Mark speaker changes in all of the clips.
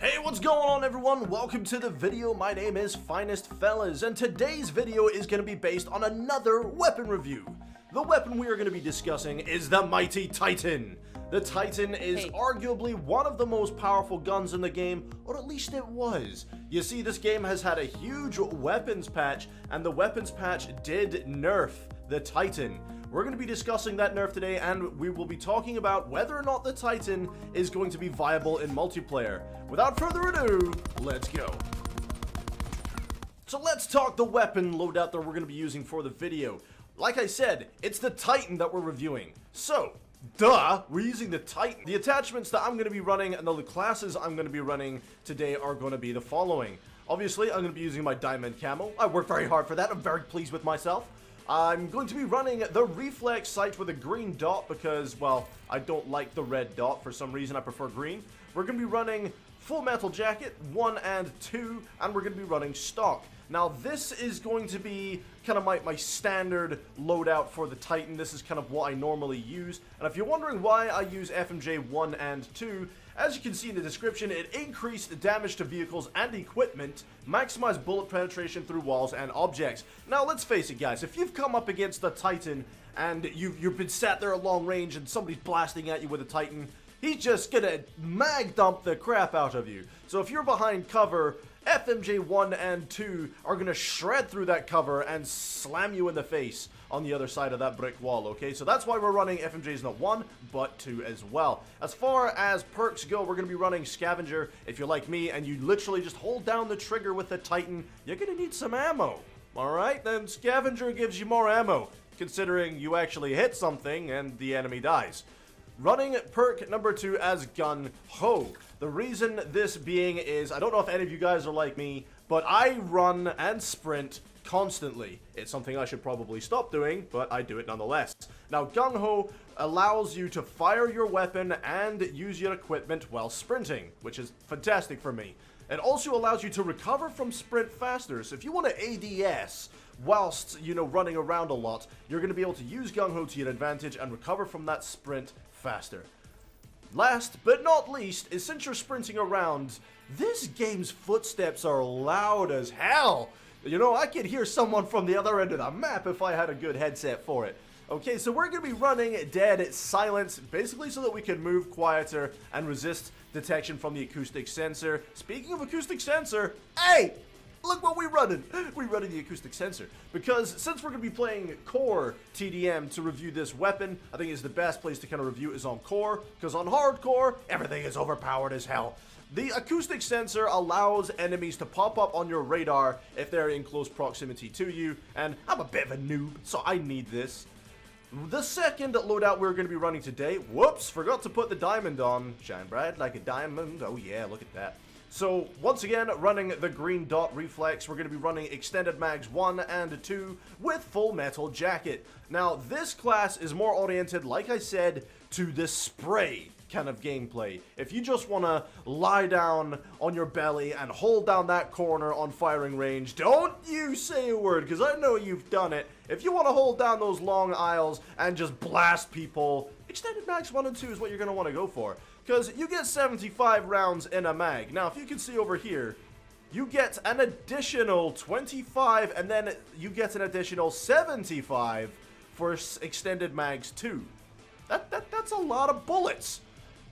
Speaker 1: Hey, what's going on everyone? Welcome to the video. My name is finestfella, and today's video is going to be based on another weapon review. The weapon we are going to be discussing is the mighty Titan. The Titan is arguably one of the most powerful guns in the game, or at least it was. You see, this game has had a huge weapons patch, and the weapons patch did nerf the Titan. We're going to be discussing that nerf today, and we will be talking about whether or not the Titan is going to be viable in multiplayer. Without further ado, let's go. So let's talk the weapon loadout that we're going to be using for the video. Like I said, it's the Titan that we're reviewing. So, we're using the Titan. The attachments that I'm going to be running and the classes I'm going to be running today are going to be the following. Obviously, I'm going to be using my diamond camo. I worked very hard for that. I'm very pleased with myself. I'm going to be running the reflex sight with a green dot because, well, I don't like the red dot. For some reason, I prefer green. We're going to be running full metal jacket 1 and 2, and we're going to be running stock. Now, this is going to be kind of my standard loadout for the Titan. This is kind of what I normally use. And if you're wondering why I use FMJ 1 and 2, as you can see in the description, it increased damage to vehicles and equipment, maximized bullet penetration through walls and objects. Now, let's face it, guys. If you've come up against the Titan and you've been sat there at long range and somebody's blasting at you with a Titan, he's just gonna mag dump the crap out of you. So if you're behind cover, FMJ 1 and 2 are gonna shred through that cover and slam you in the face on the other side of that brick wall, okay? So that's why we're running FMJs not 1, but 2 as well. As far as perks go, we're gonna be running Scavenger. If you're like me and you literally just hold down the trigger with the Titan, you're gonna need some ammo. Alright, then Scavenger gives you more ammo, considering you actually hit something and the enemy dies. Running perk number 2 as Gung Ho. The reason this being is, I don't know if any of you guys are like me, but I run and sprint constantly. It's something I should probably stop doing, but I do it nonetheless. Now, Gung Ho allows you to fire your weapon and use your equipment while sprinting, which is fantastic for me. It also allows you to recover from sprint faster, so if you want to ADS whilst, running around a lot, you're going to be able to use Gung Ho to your advantage and recover from that sprint faster. Last but not least is, since you're sprinting around, this game's footsteps are loud as hell. I could hear someone from the other end of the map if I had a good headset for it. Okay, so we're going to be running dead silence, basically so that we can move quieter and resist detection from the acoustic sensor. Speaking of acoustic sensor, hey! Look what we're running! We're running the acoustic sensor. Because since we're going to be playing core TDM to review this weapon, I think it's the best place to kind of review is on core. Because on hardcore, everything is overpowered as hell. The acoustic sensor allows enemies to pop up on your radar if they're in close proximity to you. And I'm a bit of a noob, so I need this. The second loadout we're going to be running today, whoops, forgot to put the diamond on. Shine bright like a diamond, oh yeah, look at that. So, once again, running the green dot reflex, we're going to be running extended mags 1 and 2 with full metal jacket. Now, this class is more oriented, like I said, to the spray kind of gameplay. If you just want to lie down on your belly and hold down that corner on firing range, don't you say a word, because I know you've done it. If you want to hold down those long aisles and just blast people, extended mags 1 and 2 is what you're going to want to go for. Because you get 75 rounds in a mag. Now, if you can see over here, you get an additional 25, and then you get an additional 75 for extended mags 2. That's a lot of bullets.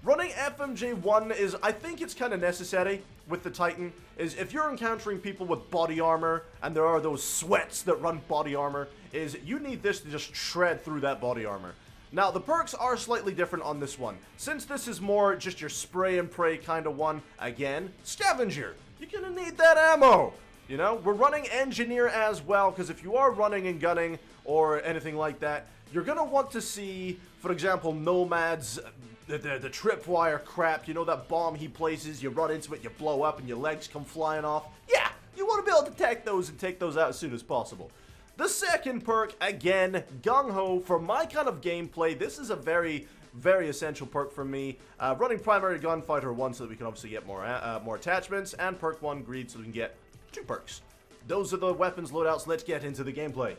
Speaker 1: Running FMJ 1 is, I think it's kind of necessary with the Titan, is if you're encountering people with body armor, and there are those sweats that run body armor, is you need this to just shred through that body armor. Now, the perks are slightly different on this one. Since this is more just your spray and pray kind of one, again, Scavenger. You're gonna need that ammo. We're running Engineer as well, because if you are running and gunning or anything like that, you're gonna want to see, for example, Nomad's, the tripwire crap, that bomb he places, you run into it, you blow up, and your legs come flying off. Yeah, you want to be able to detect those and take those out as soon as possible. The second perk, again, Gung Ho. For my kind of gameplay, this is a very, very essential perk for me. Running Primary Gunfighter 1 so that we can obviously get more attachments, and perk 1 Greed so we can get 2 perks. Those are the weapons loadouts. Let's get into the gameplay.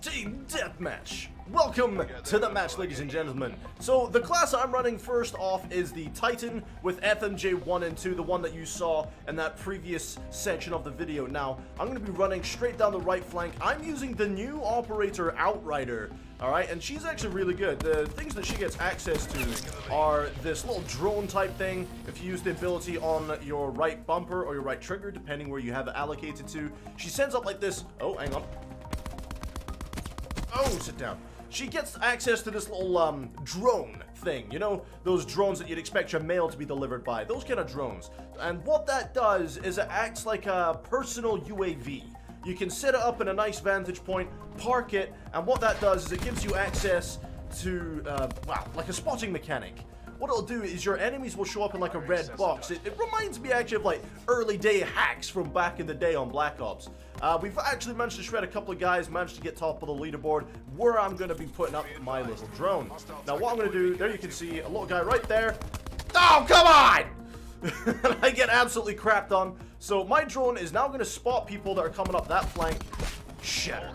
Speaker 1: Team Deathmatch. Welcome to the match, ladies and gentlemen. So the class I'm running first off is the Titan with FMJ 1 and 2, the one that you saw in that previous section of the video. Now, I'm going to be running straight down the right flank. I'm using the new operator Outrider, alright, and she's actually really good. The things that she gets access to are this little drone type thing. If you use the ability on your right bumper or your right trigger, depending where you have it allocated to, she sends up like this. Oh, hang on. Oh, sit down. She gets access to this little drone thing, you know, those drones that you'd expect your mail to be delivered by, those kind of drones. And what that does is it acts like a personal UAV. You can set it up in a nice vantage point, park it, and what that does is it gives you access to, well, like a spotting mechanic. What it'll do is your enemies will show up in like a red box. It reminds me actually of like early day hacks from back in the day on Black Ops. We've actually managed to shred a couple of guys, managed to get top of the leaderboard, where I'm going to be putting up my little drone. Now what I'm going to do, there you can see a little guy right there. Oh, come on! I get absolutely crapped on. So my drone is now going to spot people that are coming up that flank. Shatter.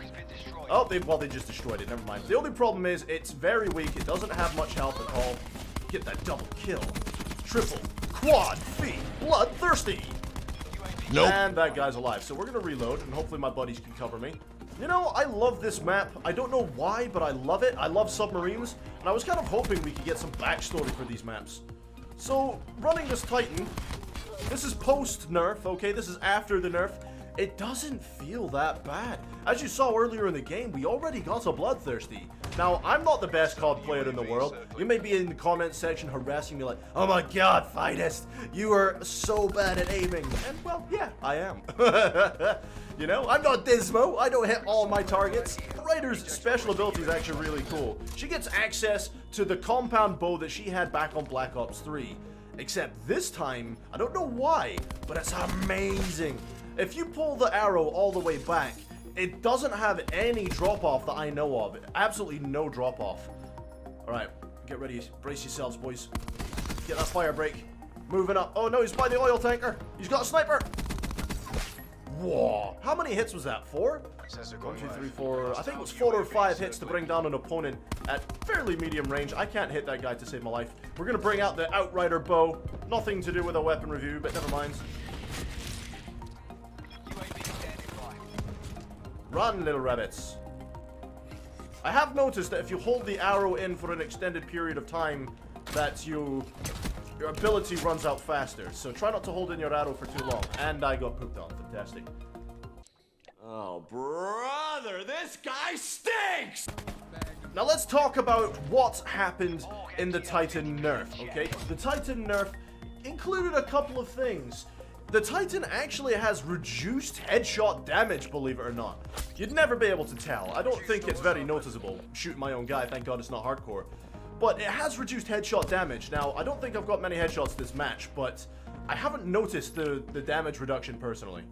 Speaker 1: Oh, they just destroyed it, never mind. The only problem is it's very weak, it doesn't have much health at all. Get that double kill. Triple, quad, feet, bloodthirsty. Nope. And that guy's alive. So we're going to reload, and hopefully my buddies can cover me. You know, I love this map. I don't know why, but I love it. I love submarines, and I was kind of hoping we could get some backstory for these maps. So, running this Titan, this is post-nerf, okay? This is after the nerf. It doesn't feel that bad. As you saw earlier in the game, we already got a bloodthirsty. Now, I'm not the best COD player in the world. You may be in the comment section harassing me like, oh my god, Finest, you are so bad at aiming. And, well, yeah, I am. You know, I'm not Dismo. I don't hit all my targets. Ryder's special ability is actually really cool. She gets access to the compound bow that she had back on Black Ops 3. Except this time, I don't know why, but it's amazing. If you pull the arrow all the way back, it doesn't have any drop-off that I know of. Absolutely no drop-off. Alright, get ready. Brace yourselves, boys. Get that fire break. Moving up. Oh no, he's by the oil tanker. He's got a sniper. Whoa. How many hits was that? 4? 1, 2, 3, 4. I think it was 4 or 5 hits to bring down an opponent at fairly medium range. I can't hit that guy to save my life. We're going to bring out the Outrider bow. Nothing to do with a weapon review, but never mind. Run, little rabbits. I have noticed that if you hold the arrow in for an extended period of time, that your ability runs out faster. So try not to hold in your arrow for too long. And I got pooped on. Fantastic. Oh, brother, this guy stinks! Now let's talk about what happened in the Titan nerf, okay? The Titan nerf included a couple of things. The Titan actually has reduced headshot damage, believe it or not. You'd never be able to tell. I don't think it's very noticeable. Shooting my own guy, thank God it's not hardcore. But it has reduced headshot damage. Now, I don't think I've got many headshots this match, but I haven't noticed the damage reduction personally.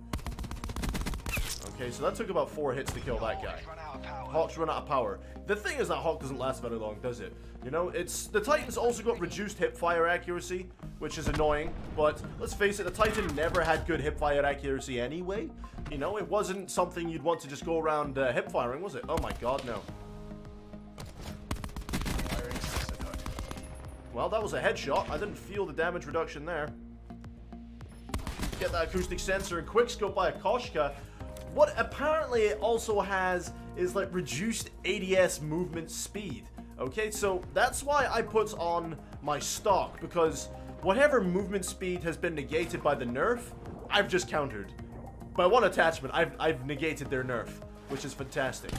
Speaker 1: Okay, so that took about 4 hits to kill that guy. Hawk's run out of power. The thing is that Hawk doesn't last very long, does it? You know, the Titan's also got reduced hip-fire accuracy, which is annoying, but let's face it, the Titan never had good hip-fire accuracy anyway. You know, it wasn't something you'd want to just go around hip-firing, was it? Oh my god, no. Well, that was a headshot. I didn't feel the damage reduction there. Get that acoustic sensor and quickscope by Akoshka. What apparently it also has is like reduced ADS movement speed. Okay, so that's why I put on my stock, because whatever movement speed has been negated by the nerf, I've just countered. By one attachment, I've negated their nerf, which is fantastic.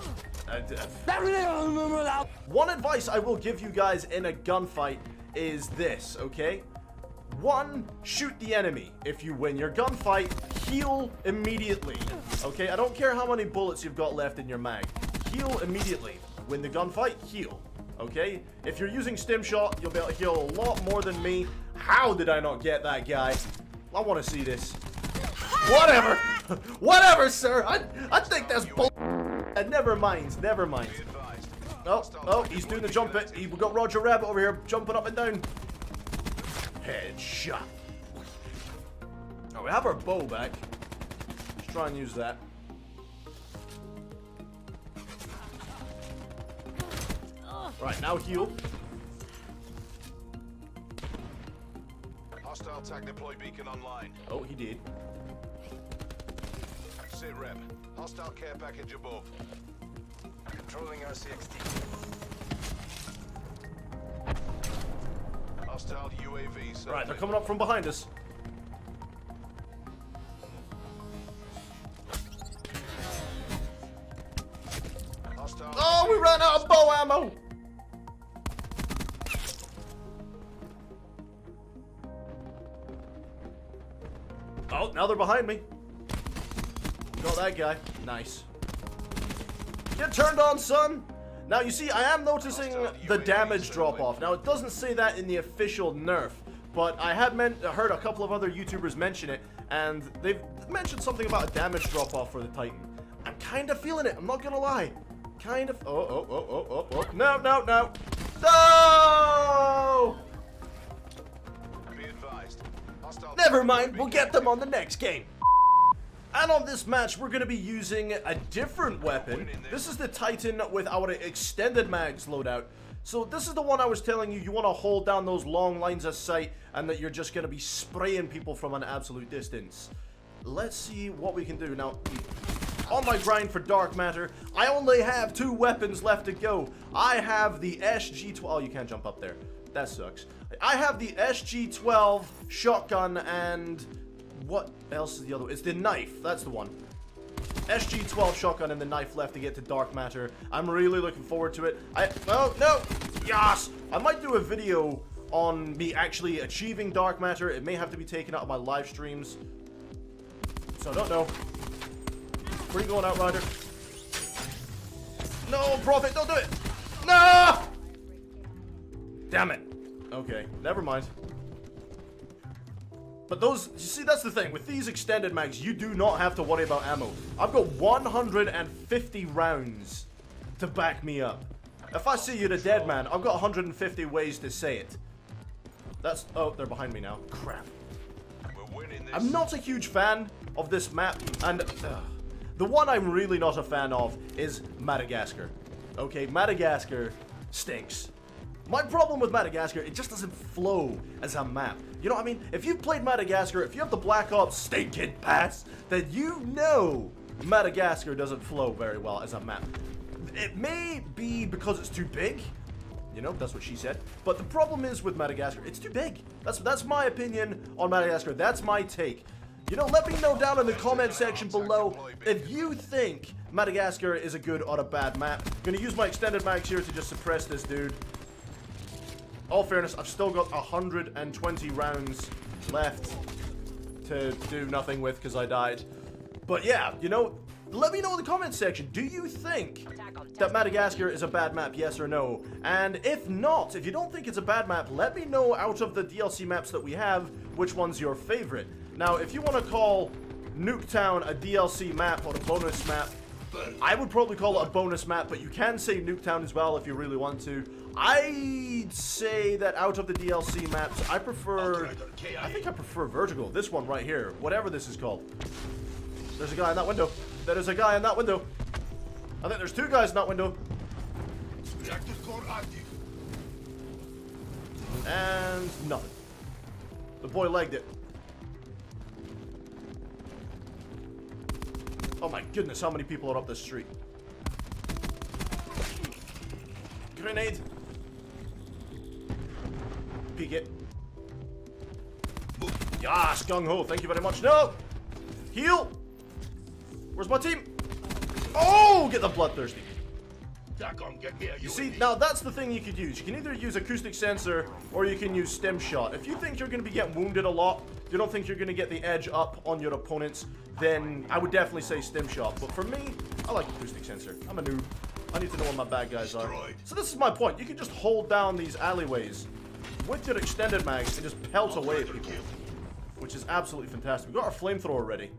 Speaker 1: One advice I will give you guys in a gunfight is this, okay? 1, shoot the enemy. If you win your gunfight, heal immediately. Okay, I don't care how many bullets you've got left in your mag. Heal immediately. Win the gunfight, heal. Okay? If you're using stim shot, you'll be able to heal a lot more than me. How did I not get that guy? I want to see this. Whatever. Whatever, sir. I think that's bull. Never mind. Never mind. Oh, he's doing the jump it. We've got Roger Rabbit over here jumping up and down. Headshot. Oh, we have our bow back. Let's try and use that. Right, now heal.
Speaker 2: Hostile tag deploy beacon online.
Speaker 1: Oh, he did.
Speaker 2: Sit rep. Hostile care package above. Controlling RCXD. Hostile UAV.
Speaker 1: Right, they're coming up from behind us.
Speaker 2: Hostile
Speaker 1: Oh, we ran out of bow ammo! Oh, now they're behind me. Got that guy. Nice. Get turned on, son! Now, you see, I am noticing the damage drop-off. Now, it doesn't say that in the official nerf, but I have heard a couple of other YouTubers mention it, and they've mentioned something about a damage drop-off for the Titan. I'm kind of feeling it, I'm not gonna lie. Kind of. Oh. No! No!
Speaker 2: be advised. Hostile
Speaker 1: Never mind, we'll get them on the next game. And on this match, we're going to be using a different weapon. This is the Titan with our extended mags loadout. So this is the one I was telling you, you want to hold down those long lines of sight and that you're just going to be spraying people from an absolute distance. Let's see what we can do. Now, on my grind for dark matter, I only have 2 weapons left to go. I have the SG-12. Oh, you can't jump up there. That sucks. I have the SG-12 shotgun and... what else is the other one? It's the knife. That's the one. SG-12 shotgun and the knife left to get to dark matter. I'm really looking forward to it. Oh, no! Yes! I might do a video on me actually achieving dark matter. It may have to be taken out of my live streams. So I don't know. Where are you going, Outrider? No, Prophet, don't do it! No! Damn it. Okay, never mind. But those, you see, that's the thing. With these extended mags, you do not have to worry about ammo. I've got 150 rounds to back me up. If I see you're a dead man, I've got 150 ways to say it. That's, oh, they're behind me now. Crap.
Speaker 2: We're winning this.
Speaker 1: I'm not a huge fan of this map, and the one I'm really not a fan of is Madagascar. Okay, Madagascar stinks. My problem with Madagascar, it just doesn't flow as a map. You know what I mean? If you've played Madagascar, if you have the Black Ops stinking pass, then you know Madagascar doesn't flow very well as a map. It may be because it's too big. You know, that's what she said. But the problem is with Madagascar, it's too big. That's my opinion on Madagascar. That's my take. You know, let me know down in the comment section below if you think Madagascar is a good or a bad map. I'm gonna use my extended mags here to just suppress this dude. All fairness, I've still got 120 rounds left to do nothing with because I died. But yeah, you know, let me know in the comment section. Do you think that Madagascar is a bad map, yes or no? And if not, if you don't think it's a bad map, let me know out of the DLC maps that we have, which one's your favorite. Now, if you want to call Nuketown a DLC map or a bonus map, I would probably call it a bonus map, but you can say Nuketown as well if you really want to. I'd say that out of the DLC maps, I think I prefer Vertical. This one right here, whatever this is called. There's a guy in that window. There is a guy in that window. I think there's 2 guys in that window. And nothing. The boy legged it. Oh my goodness, how many people are up this street? Grenade. Peek it. Yas, gung-ho, thank you very much. No! Heal! Where's my team? Oh, get the bloodthirsty. You see, now that's the thing you could use. You can either use acoustic sensor or you can use stim shot. If you think you're going to be getting wounded a lot, you don't think you're going to get the edge up on your opponents, then I would definitely say stim shot. But for me, I like acoustic sensor. I'm a noob. I need to know where my bad guys are. So this is my point. You can just hold down these alleyways with your extended mags and just pelt away at people, which is absolutely fantastic. We got our flamethrower ready.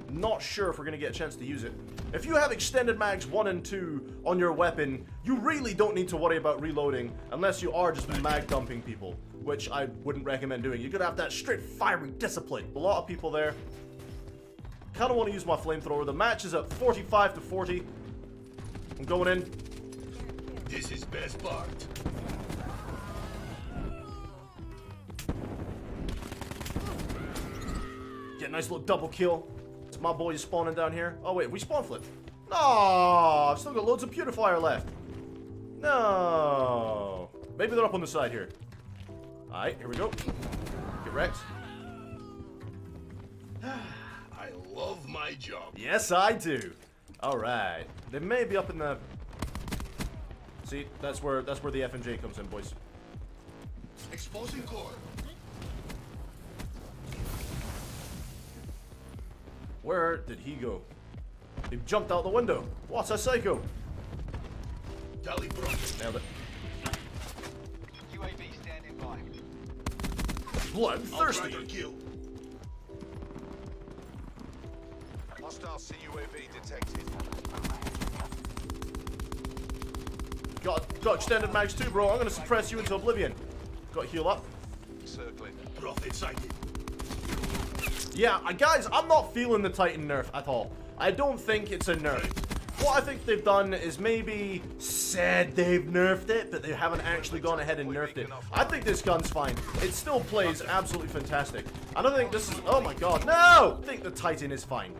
Speaker 1: Not sure if we're going to get a chance to use it. If you have extended mags 1 and 2 on your weapon, you really don't need to worry about reloading unless you are just mag dumping people, which I wouldn't recommend doing. You're going to have that straight firing discipline. A lot of people there. Kind of want to use my flamethrower. The match is at 45 to 40. I'm going in.
Speaker 3: This is best part.
Speaker 1: Get a nice little double kill. It's my boys spawning down here. Oh wait, we spawn flipped. No, I've still got loads of purifier left. No. Maybe they're up on the side here. Alright, here we go. Get wrecked.
Speaker 3: I love my job.
Speaker 1: Yes, I do. Alright. They may be up in the... See, that's where the FNJ comes in, boys.
Speaker 3: Exposing core.
Speaker 1: Where did he go? He jumped out the window. What a psycho.
Speaker 3: Tally broken.
Speaker 1: Nailed it.
Speaker 4: UAV standing by.
Speaker 1: Bloodthirsty.
Speaker 3: Outrider kill.
Speaker 2: Hostile CUAV detected.
Speaker 1: Got extended mags too, bro. I'm gonna suppress you into oblivion. Got to heal up.
Speaker 2: Circling.
Speaker 3: Prophet sighted.
Speaker 1: Yeah, guys, I'm not feeling the Titan nerf at all. I don't think it's a nerf. What I think they've done is maybe said they've nerfed it, but they haven't actually gone ahead and nerfed it. I think this gun's fine. It still plays absolutely fantastic. I don't think this is... Oh my god, no! I think the Titan is fine.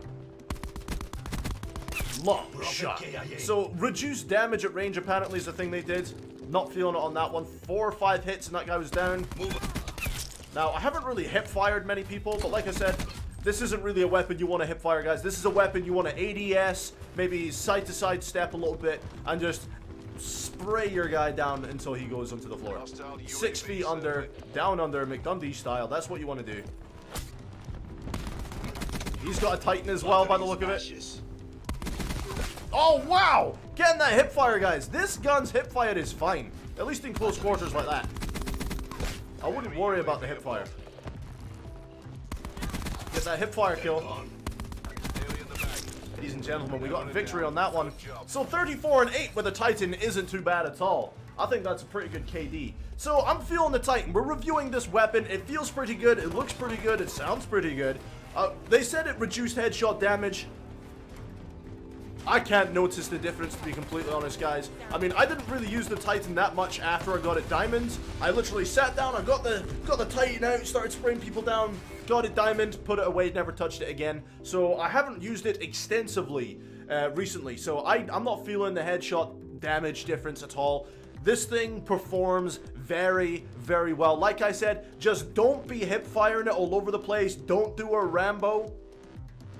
Speaker 1: Long shot. So, reduced damage at range apparently is the thing they did. Not feeling it on that one. 4 or 5 hits and that guy was down. Now, I haven't really hip-fired many people, but like I said, this isn't really a weapon you want to hip-fire, guys. This is a weapon you want to ADS, maybe side-to-side step a little bit, and just spray your guy down until he goes onto the floor. 6 feet under, down under, McDundee style. That's what you want to do. He's got a Titan as well, by the look of it. Oh, wow! Getting that hip-fire, guys. This gun's hip-fire is fine. At least in close quarters like that. I wouldn't worry about the hip-fire. Get that hip-fire kill. Ladies and gentlemen, we got a victory on that one. So 34-8 with a Titan isn't too bad at all. I think that's a pretty good KD. So I'm feeling the Titan. We're reviewing this weapon. It feels pretty good. It looks pretty good. It sounds pretty good. They said it reduced headshot damage. I can't notice the difference, to be completely honest, guys. I mean, I didn't really use the Titan that much after I got it diamond. I literally sat down, I got the Titan out, started spraying people down, got it diamond, put it away, never touched it again. So I haven't used it extensively recently. So I'm not feeling the headshot damage difference at all. This thing performs very, very well. Like I said, just don't be hip firing it all over the place. Don't do a Rambo.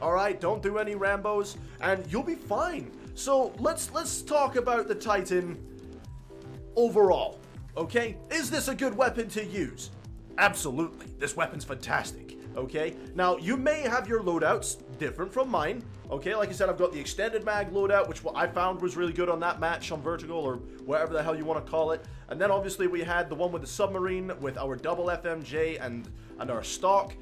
Speaker 1: Alright, don't do any Rambos, and you'll be fine. So, let's talk about the Titan overall, okay? Is this a good weapon to use? Absolutely. This weapon's fantastic, okay? Now, you may have your loadouts different from mine, okay? Like I said, I've got the extended mag loadout, which I found was really good on that match on Vertical, or whatever the hell you want to call it. And then, obviously, we had the one with the submarine, with our double FMJ and our stock.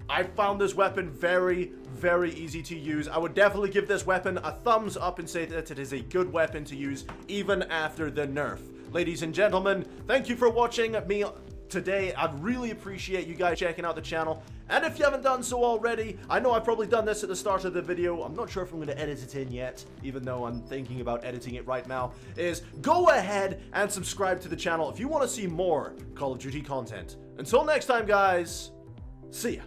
Speaker 1: I found this weapon very, very easy to use. I would definitely give this weapon a thumbs up and say that it is a good weapon to use even after the nerf. Ladies and gentlemen, thank you for watching me today. I really appreciate you guys checking out the channel. And if you haven't done so already, I know I've probably done this at the start of the video. I'm not sure if I'm going to edit it in yet, even though I'm thinking about editing it right now, is go ahead and subscribe to the channel if you want to see more Call of Duty content. Until next time, guys, see ya.